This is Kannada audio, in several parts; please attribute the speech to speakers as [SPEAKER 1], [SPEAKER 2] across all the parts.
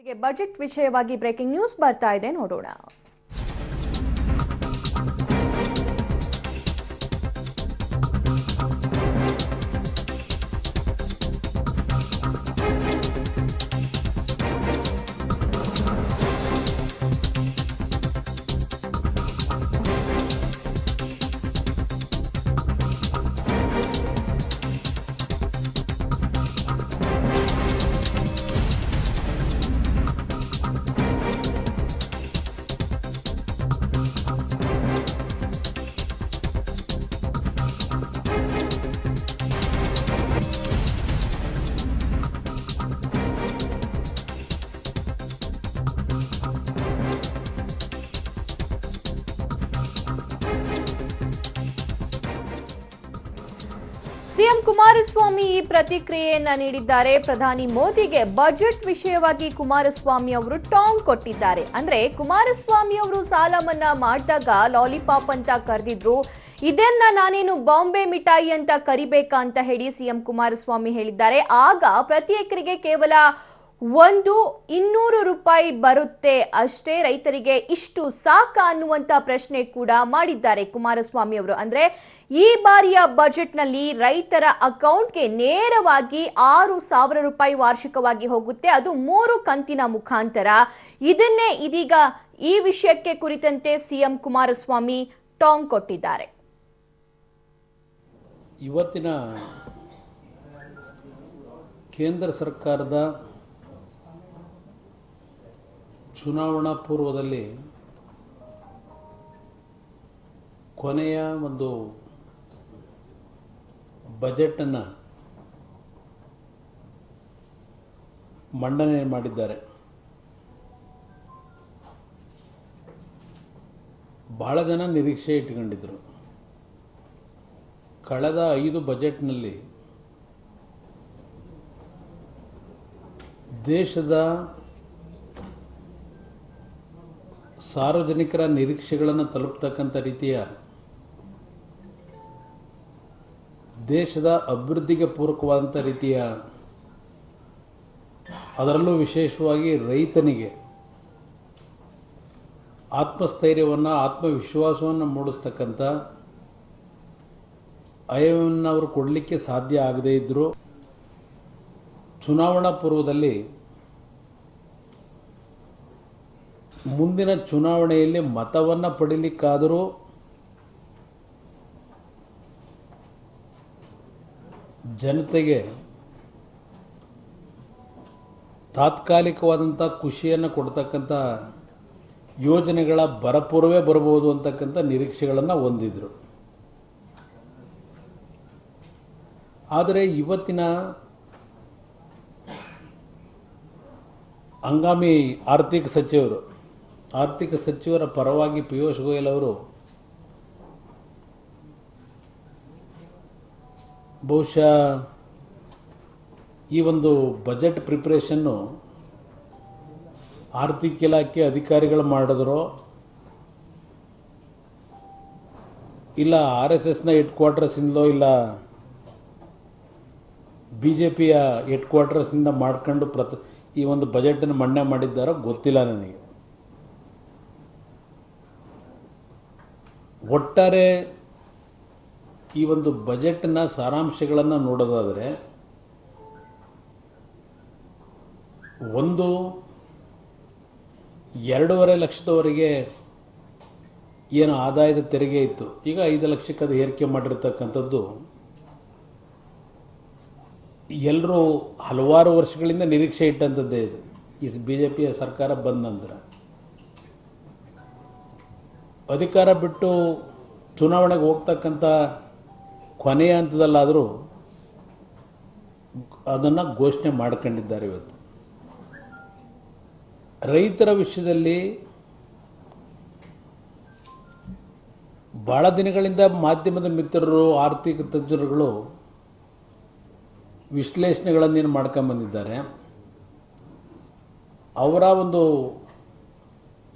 [SPEAKER 1] ಬಜೆಟ್ ವಿಷಯವಾಗಿ ಬ್ರೇಕಿಂಗ್ ನ್ಯೂಸ್ ಬರ್ತಾ ಇದೆ, ನೋಡೋಣ. ಸಿಎಂ ಕುಮಾರಸ್ವಾಮಿ ಈ ಪ್ರತಿಕ್ರಿಯೆಯನ್ನ ನೀಡಿದ್ದಾರೆ. ಪ್ರಧಾನಿ ಮೋದಿಗೆ ಬಜೆಟ್ ವಿಷಯವಾಗಿ ಕುಮಾರಸ್ವಾಮಿ ಅವರು ಟಾಂಗ್ ಕೊಟ್ಟಿದ್ದಾರೆ. ಅಂದ್ರೆ ಕುಮಾರಸ್ವಾಮಿ ಅವರು ಸಾಲ ಮನ್ನಾ ಮಾಡಿದಾಗ ಲಾಲಿಪಾಪ್ ಅಂತ ಕರೆದಿದ್ರು, ಇದನ್ನ ನಾನೇನು ಬಾಂಬೆ ಮಿಠಾಯಿ ಅಂತ ಕರಿಬೇಕಾ ಅಂತ ಹೇಳಿ ಸಿಎಂ ಕುಮಾರಸ್ವಾಮಿ ಹೇಳಿದ್ದಾರೆ. ಆಗ ಪ್ರತಿ ಎಕರೆಗೆ ಕೇವಲ 200 ರೂಪಾಯಿ ಬರುತ್ತೆ ಅಷ್ಟೇ, ರೈತರಿಗೆ ಇಷ್ಟು ಸಾಕ ಅನ್ನುವಂತ ಪ್ರಶ್ನೆ ಕೂಡ ಮಾಡಿದ್ದಾರೆ ಕುಮಾರಸ್ವಾಮಿ ಅವರು. ಅಂದ್ರೆ ಈ ಬಾರಿಯ ಬಜೆಟ್ ನಲ್ಲಿ ರೈತರ ಅಕೌಂಟ್ಗೆ ನೇರವಾಗಿ 6,000 ರೂಪಾಯಿ ವಾರ್ಷಿಕವಾಗಿ ಹೋಗುತ್ತೆ, ಅದು 3 ಕಂತಿನ ಮುಖಾಂತರ. ಇದನ್ನೇ ಇದೀಗ ಈ ವಿಷಯಕ್ಕೆ ಕುರಿತಂತೆ ಸಿಎಂ ಕುಮಾರಸ್ವಾಮಿ ಟಾಂಗ್ ಕೊಟ್ಟಿದ್ದಾರೆ.
[SPEAKER 2] ಇವತ್ತಿನ ಕೇಂದ್ರ ಸರ್ಕಾರದ ಚುನಾವಣಾ ಪೂರ್ವದಲ್ಲಿ ಕೊನೆಯ ಒಂದು ಬಜೆಟನ್ನು ಮಂಡನೆ ಮಾಡಿದ್ದಾರೆ. ಬಹಳ ಜನ ನಿರೀಕ್ಷೆ ಇಟ್ಕೊಂಡಿದ್ರು. ಕಳೆದ 5 ಬಜೆಟ್ನಲ್ಲಿ ದೇಶದ ಸಾರ್ವಜನಿಕರ ನಿರೀಕ್ಷೆಗಳನ್ನು ತಲುಪತಕ್ಕಂಥ ರೀತಿಯ ದೇಶದ ಅಭಿವೃದ್ಧಿಗೆ ಪೂರಕವಾದಂಥ ರೀತಿಯ, ಅದರಲ್ಲೂ ವಿಶೇಷವಾಗಿ ರೈತನಿಗೆ ಆತ್ಮಸ್ಥೈರ್ಯವನ್ನು, ಆತ್ಮವಿಶ್ವಾಸವನ್ನು ಮೂಡಿಸ್ತಕ್ಕಂಥ ಆಯವನ್ನು ಅವರು ಕೊಡಲಿಕ್ಕೆ ಸಾಧ್ಯ ಆಗದೇ ಇದ್ದರೂ ಚುನಾವಣಾ ಪೂರ್ವದಲ್ಲಿ ಮುಂದಿನ ಚುನಾವಣೆಯಲ್ಲಿ ಮತವನ್ನು ಪಡೀಲಿಕ್ಕಾದರೂ ಜನತೆಗೆ ತಾತ್ಕಾಲಿಕವಾದಂಥ ಖುಷಿಯನ್ನು ಕೊಡ್ತಕ್ಕಂಥ ಯೋಜನೆಗಳ ಬರಪೂರ್ವೇ ಬರಬಹುದು ಅಂತಕ್ಕಂಥ ನಿರೀಕ್ಷೆಗಳನ್ನು ಹೊಂದಿದ್ರು. ಆದರೆ ಇವತ್ತಿನ ಹಂಗಾಮಿ ಆರ್ಥಿಕ ಸಚಿವರ ಪರವಾಗಿ ಪಿಯೂಷ್ ಗೋಯಲ್ ಅವರು ಬಹುಶಃ ಈ ಒಂದು ಬಜೆಟ್ ಪ್ರಿಪ್ರೇಷನ್ನು ಆರ್ಥಿಕ ಇಲಾಖೆ ಅಧಿಕಾರಿಗಳು ಮಾಡಿದ್ರೋ ಇಲ್ಲ RSSನ ಹೆಡ್ ಕ್ವಾರ್ಟರ್ಸಿಂದಲೋ ಇಲ್ಲ BJPಯ ಹೆಡ್ ಕ್ವಾರ್ಟರ್ಸಿಂದ ಮಾಡ್ಕೊಂಡು ಈ ಒಂದು ಬಜೆಟನ್ನು ಮಂಡನೆ ಮಾಡಿದ್ದಾರೋ ಗೊತ್ತಿಲ್ಲ ನನಗೆ. ಒಟ್ಟಾರೆ ಈ ಒಂದು ಬಜೆಟ್ನ ಸಾರಾಂಶಗಳನ್ನು ನೋಡೋದಾದರೆ, 2.5 ಲಕ್ಷದವರೆಗೆ ಏನು ಆದಾಯದ ತೆರಿಗೆ ಇತ್ತು, ಈಗ 5 ಲಕ್ಷಕ್ಕೆ ಅದು ಏರಿಕೆ ಮಾಡಿರ್ತಕ್ಕಂಥದ್ದು ಎಲ್ಲರೂ ಹಲವಾರು ವರ್ಷಗಳಿಂದ ನಿರೀಕ್ಷೆ ಇಟ್ಟಂಥದ್ದೇ ಇದು. ಈ BJPಯ ಸರ್ಕಾರ ಬಂದ ನಂತರ ಅಧಿಕಾರ ಬಿಟ್ಟು ಚುನಾವಣೆಗೆ ಹೋಗ್ತಕ್ಕಂಥ ಕೊನೆಯ ಹಂತದಲ್ಲಾದರೂ ಅದನ್ನು ಘೋಷಣೆ ಮಾಡ್ಕೊಂಡಿದ್ದಾರೆ. ಇವತ್ತು ರೈತರ ವಿಷಯದಲ್ಲಿ ಭಾಳ ದಿನಗಳಿಂದ ಮಾಧ್ಯಮದ ಮಿತ್ರರು, ಆರ್ಥಿಕ ತಜ್ಞರುಗಳು ವಿಶ್ಲೇಷಣೆಗಳನ್ನೇನು ಮಾಡ್ಕೊಂಬಂದಿದ್ದಾರೆ. ಅವರ ಒಂದು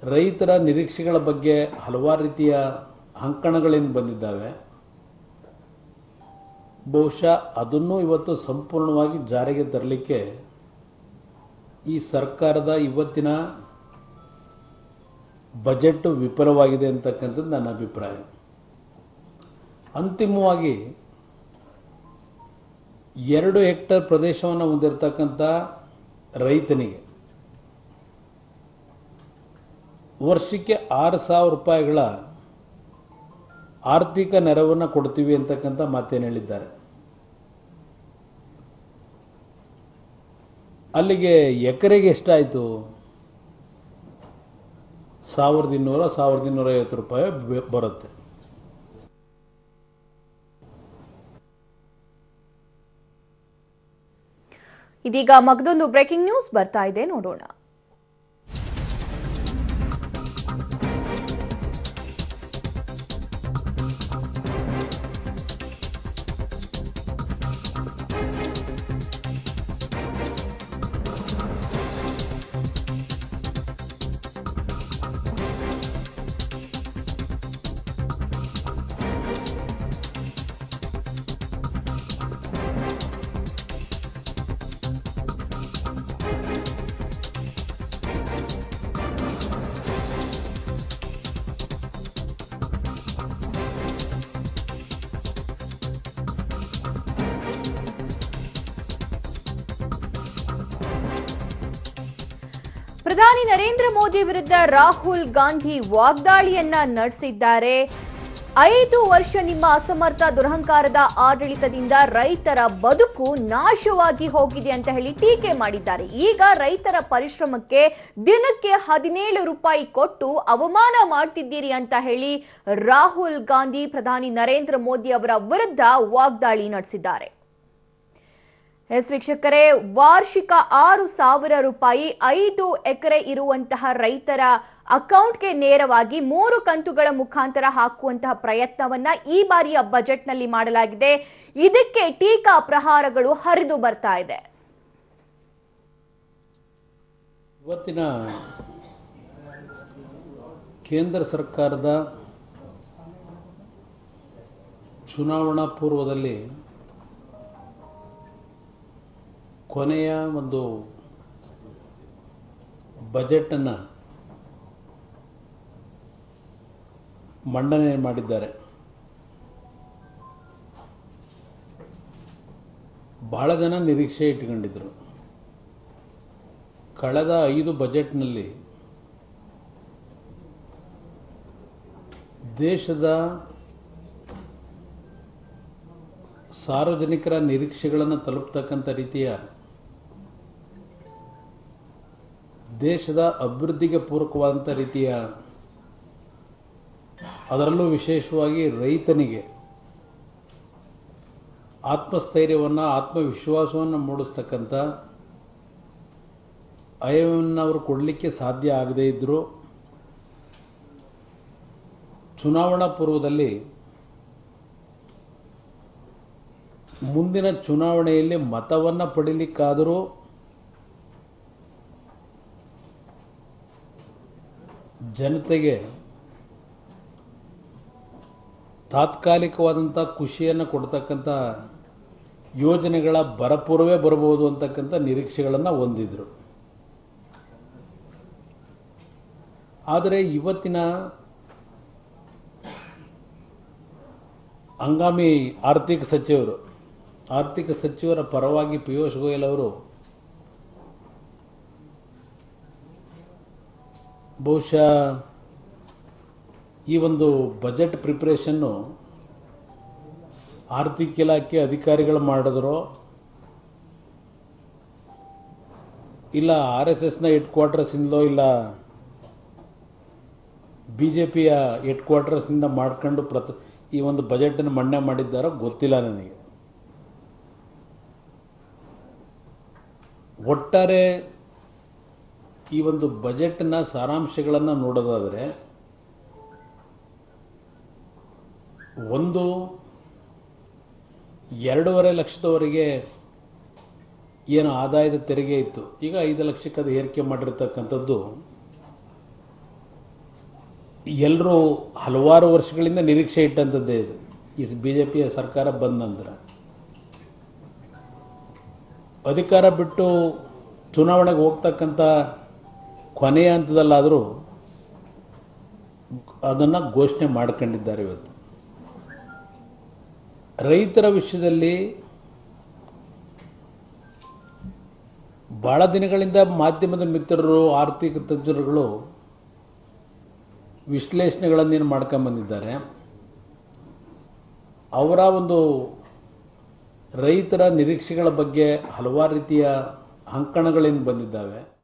[SPEAKER 2] ರೈತರ ನಿರೀಕ್ಷೆಗಳ ಬಗ್ಗೆ ಹಲವಾರು ರೀತಿಯ ಅಂಕಣಗಳೇನು ಬಂದಿದ್ದಾವೆ, ಬಹುಶಃ ಅದನ್ನು ಇವತ್ತು ಸಂಪೂರ್ಣವಾಗಿ ಜಾರಿಗೆ ತರಲಿಕ್ಕೆ ಈ ಸರ್ಕಾರದ ಇವತ್ತಿನ ಬಜೆಟ್ ವಿಫಲವಾಗಿದೆ ಅಂತಕ್ಕಂಥದ್ದು ನನ್ನ ಅಭಿಪ್ರಾಯ. ಅಂತಿಮವಾಗಿ 2 ಹೆಕ್ಟೇರ್ ಪ್ರದೇಶವನ್ನು ಹೊಂದಿರತಕ್ಕಂಥ ರೈತನಿಗೆ ವರ್ಷಕ್ಕೆ 6,000 ರೂಪಾಯಿಗಳ ಆರ್ಥಿಕ ನೆರವನ್ನು ಕೊಡ್ತೀವಿ ಅಂತಕ್ಕಂಥ ಮಾತೇನು ಹೇಳಿದ್ದಾರೆ. ಅಲ್ಲಿಗೆ ಎಕರೆಗೆ ಎಷ್ಟಾಯಿತು? 1,200-1,250 ರೂಪಾಯಿ ಬರುತ್ತೆ.
[SPEAKER 1] ಇದೀಗ ಮಗದೊಂದು ಬ್ರೇಕಿಂಗ್ ನ್ಯೂಸ್ ಬರ್ತಾ ಇದೆ, ನೋಡೋಣ. ಪ್ರಧಾನಿ ನರೇಂದ್ರ ಮೋದಿ ವಿರುದ್ಧ ರಾಹುಲ್ ಗಾಂಧಿ ವಾಗ್ದಾಳಿಯನ್ನ ನಡೆಸಿದ್ದಾರೆ. 5 ವರ್ಷ ನಿಮ್ಮ ಅಸಮರ್ಥ ದುರಹಂಕಾರದ ಆಡಳಿತದಿಂದ ರೈತರ ಬದುಕು ನಾಶವಾಗಿ ಹೋಗಿದೆ ಅಂತ ಹೇಳಿ ಟೀಕೆ ಮಾಡಿದ್ದಾರೆ. ಈಗ ರೈತರ ಪರಿಶ್ರಮಕ್ಕೆ ದಿನಕ್ಕೆ 17 ರೂಪಾಯಿ ಕೊಟ್ಟು ಅವಮಾನ ಮಾಡ್ತಿದ್ದೀರಿ ಅಂತ ಹೇಳಿ ರಾಹುಲ್ ಗಾಂಧಿ ಪ್ರಧಾನಿ ನರೇಂದ್ರ ಮೋದಿ ಅವರ ವಿರುದ್ಧ ವಾಗ್ದಾಳಿ ನಡೆಸಿದ್ದಾರೆ. ವೀಕ್ಷಕರೇ, ವಾರ್ಷಿಕ 6,000 ರೂಪಾಯಿ 5 ಎಕರೆ ಇರುವಂತಹ ರೈತರ ಅಕೌಂಟ್ಗೆ ನೇರವಾಗಿ 3 ಕಂತುಗಳ ಮುಖಾಂತರ ಹಾಕುವಂತಹ ಪ್ರಯತ್ನವನ್ನ ಈ ಬಾರಿಯ ಬಜೆಟ್ನಲ್ಲಿ ಮಾಡಲಾಗಿದೆ. ಇದಕ್ಕೆ ಟೀಕಾ ಪ್ರಹಾರಗಳು ಹರಿದು ಬರ್ತಾ ಇದೆ.
[SPEAKER 2] ಇವತ್ತಿನ ಕೇಂದ್ರ ಸರ್ಕಾರದ ಚುನಾವಣಾ ಪೂರ್ವದಲ್ಲಿ ಕೊನೆಯ ಒಂದು ಬಜೆಟನ್ನು ಮಂಡನೆ ಮಾಡಿದ್ದಾರೆ. ಬಹಳ ಜನ ನಿರೀಕ್ಷೆ ಇಟ್ಕೊಂಡಿದ್ರು. ಕಳೆದ 5 ಬಜೆಟ್ನಲ್ಲಿ ದೇಶದ ಸಾರ್ವಜನಿಕರ ನಿರೀಕ್ಷೆಗಳನ್ನು ತಲುಪತಕ್ಕಂಥ ರೀತಿಯ ದೇಶದ ಅಭಿವೃದ್ಧಿಗೆ ಪೂರಕವಾದಂಥ ರೀತಿಯ, ಅದರಲ್ಲೂ ವಿಶೇಷವಾಗಿ ರೈತನಿಗೆ ಆತ್ಮಸ್ಥೈರ್ಯವನ್ನು, ಆತ್ಮವಿಶ್ವಾಸವನ್ನು ಮೂಡಿಸ್ತಕ್ಕಂಥ ಆಯವನ್ನು ಅವರು ಕೊಡಲಿಕ್ಕೆ ಸಾಧ್ಯ ಆಗದೇ ಇದ್ದರೂ ಚುನಾವಣಾ ಪೂರ್ವದಲ್ಲಿ ಮುಂದಿನ ಚುನಾವಣೆಯಲ್ಲಿ ಮತವನ್ನು ಪಡೀಲಿಕ್ಕಾದರೂ ಜನತೆಗೆ ತಾತ್ಕಾಲಿಕವಾದಂಥ ಖುಷಿಯನ್ನು ಕೊಡ್ತಕ್ಕಂಥ ಯೋಜನೆಗಳ ಬರಪೂರ್ವೇ ಬರಬಹುದು ಅಂತಕ್ಕಂಥ ನಿರೀಕ್ಷೆಗಳನ್ನು ಹೊಂದಿದ್ರು. ಆದರೆ ಇವತ್ತಿನ ಹಂಗಾಮಿ ಆರ್ಥಿಕ ಸಚಿವರ ಪರವಾಗಿ ಪಿಯೂಷ್ ಗೋಯಲ್ ಅವರು ಬಹುಶಃ ಈ ಒಂದು ಬಜೆಟ್ ಪ್ರಿಪ್ರೇಷನ್ನು ಆರ್ಥಿಕ ಇಲಾಖೆ ಅಧಿಕಾರಿಗಳು ಮಾಡಿದ್ರೋ ಇಲ್ಲ RSSನ ಹೆಡ್ ಕ್ವಾರ್ಟರ್ಸಿಂದಲೋ ಇಲ್ಲ BJPಯ ಹೆಡ್ ಕ್ವಾರ್ಟರ್ಸಿಂದ ಮಾಡ್ಕೊಂಡು ಈ ಒಂದು ಬಜೆಟನ್ನು ಮಂಡನೆ ಮಾಡಿದ್ದಾರೋ ಗೊತ್ತಿಲ್ಲ ನನಗೆ. ಒಟ್ಟಾರೆ ಈ ಒಂದು ಬಜೆಟ್ನ ಸಾರಾಂಶಗಳನ್ನು ನೋಡೋದಾದರೆ, ಒಂದು 2.5 ಲಕ್ಷದವರೆಗೆ ಏನು ಆದಾಯದ ತೆರಿಗೆ ಇತ್ತು, ಈಗ 5 ಲಕ್ಷಕ್ಕೆ ಅದು ಏರಿಕೆ ಮಾಡಿರ್ತಕ್ಕಂಥದ್ದು ಎಲ್ಲರೂ ಹಲವಾರು ವರ್ಷಗಳಿಂದ ನಿರೀಕ್ಷೆ ಇಟ್ಟಂಥದ್ದೇ. ಇದು ಈ BJPಯ ಸರ್ಕಾರ ಬಂದ ನಂತರ ಅಧಿಕಾರ ಬಿಟ್ಟು ಚುನಾವಣೆಗೆ ಹೋಗ್ತಕ್ಕಂಥ ಕೊನೆಯ ಹಂತದಲ್ಲಾದರೂ ಅದನ್ನು ಘೋಷಣೆ ಮಾಡ್ಕೊಂಡಿದ್ದಾರೆ. ಇವತ್ತು ರೈತರ ವಿಷಯದಲ್ಲಿ ಭಾಳ ದಿನಗಳಿಂದ ಮಾಧ್ಯಮದ ಮಿತ್ರರು, ಆರ್ಥಿಕ ತಜ್ಞರುಗಳು ವಿಶ್ಲೇಷಣೆಗಳನ್ನೇನು ಮಾಡ್ಕೊಂಬಂದಿದ್ದಾರೆ. ಅವರ ಒಂದು ರೈತರ ನಿರೀಕ್ಷೆಗಳ ಬಗ್ಗೆ ಹಲವಾರು ರೀತಿಯ ಅಂಕಣಗಳೇನು ಬಂದಿದ್ದಾವೆ.